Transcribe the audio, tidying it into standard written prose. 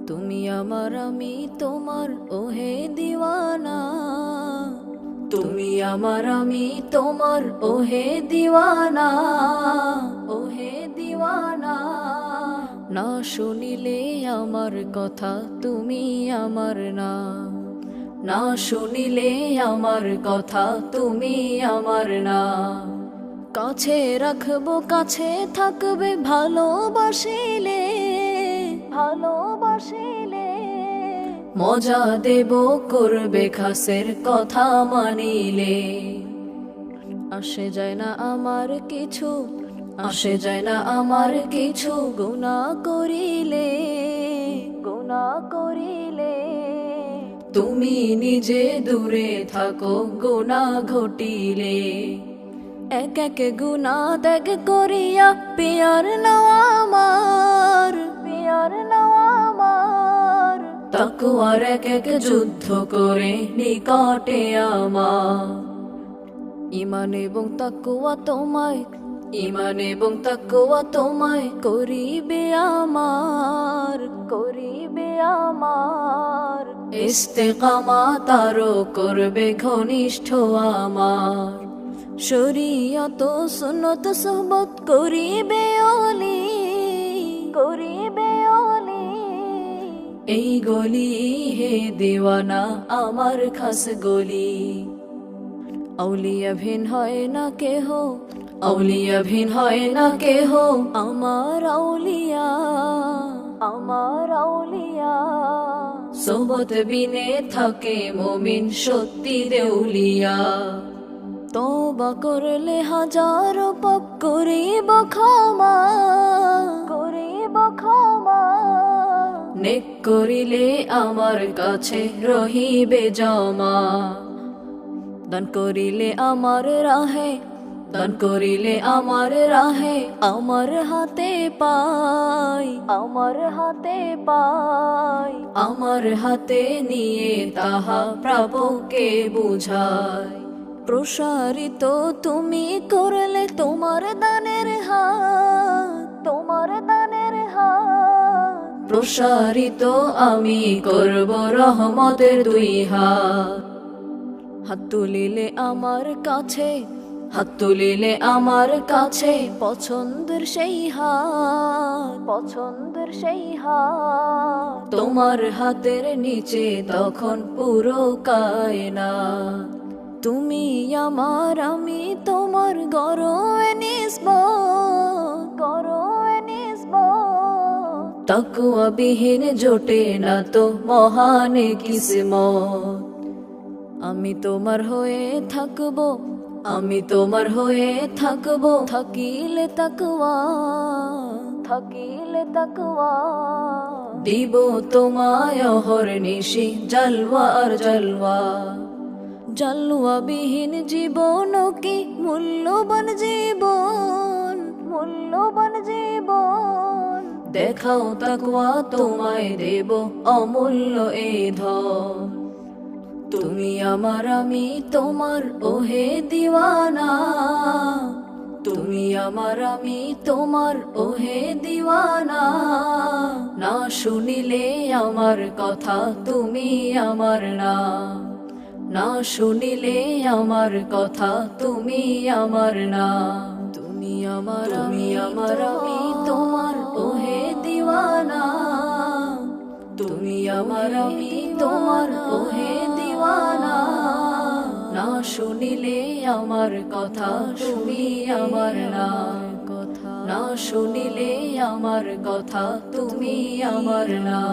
তুমি আমার আমি তোমার ওহে দিওয়ানা, তুমি আমার আমি তোমার ওহে দিওয়ানা, ওহে দিওয়ানা। না শুনিলে আমার কথা তুমি আমার না, না শুনিলে আমার কথা তুমি আমার না। কাছে রাখবো কাছে থাকবে ভালোবাসিলে, ভালোবাসিলে। মজা দেব করবে খাসের কথা মানিলে। আসে যায় না আমার কিছু, আসে যায় না আমার কিছু গুনাহ করিলে, গুনাহ করিলে। তুমি নিজে দূরে থাকো গুনাহ ঘটিলে। এক এক গুনাহ ত্যাগ করিয়া পিয়ার নাও আমার, পিয়ার নাও আমার। তাকওয়ার এক এক যুদ্ধ করে নিকটে আমার। ঈমান এবং তাকওয়া তোমায়, ঈমান এবং তাকওয়া তোমায় করিবে আমার, করিবে আমার। ইস্তেকামাত আরো করবে ঘনিষ্ঠ আমার। শরীয়ত সুন্নত সুহবত করিবে ওলি, করিবে ওলি। এই গলি হে দিওয়ানা আমার খাস গলি। আউলিয়া ভিন হয় না কেহ, আউলিয়া ভিন হয় না কেহ আমার আউলিয়া, আমার আউলিয়া। সোহবত বিনে থাকে মুমিন সত্যি দেউলিয়া। তওবা করলে হাজারো পাপ করিব ক্ষমা, করিব ক্ষমা। নেক করিলে আমার কাছে রহিবে জমা। দান করিলে আমার রাহে, দান করিলে আমার রাহে। আমার হাতে পাই, আমার হাতে পাই। আমার হাতে নিয়ে তাহা প্রভুকে বুঝাই। প্রসারিত তুমি করলে তোমার দানের হাত, তোমার দানের হাত। প্রসারিত আমি করব রহমতের দুই হাত। হাত তুলিলে আমার কাছে, হাত তুলিলে আমার কাছে পছন্দের সেই হাত, পছন্দের সেই হাত। তোমার হাতের নিচে তখন পুরো কায়নাত। তুমি আমার আমি তোমার গরো নিসবত, গরো নিসবত। তাকওয়া বিহীন জোটে না তো মহান কিসমত। আমি তোমার হয়ে থাকবো, আমি তোমার হয়ে থাকবো। থাকিলে তাকওয়া, থাকিলে তাকওয়া। দিব তোমায় অহর্নিশি জালওয়া আর জালওয়া। জালওয়া বিহীন জীবন কি মূল্যবান জীবন, মূল্যবান জীবন। দেখাও তাকওয়া তোমায় দেব অমূল্য এ ধন। তুমি আমার আমি তোমার ওহে দিওয়ানা, তুমি আমার আমি তোমার ওহে দিওয়ানা। না শুনিলে আমার কথা তুমি আমার না, না শুনিলে আমার কথা তুমি আমার না। তুমি আমার আমি, আমার আমি তোমার ওহে দিওয়ানা। তুমি আমার আমি তোমার ওহে দিওয়ানা। না শুনিলে আমার কথা তুমি আমার না, না শুনিলে আমার কথা তুমি আমার না।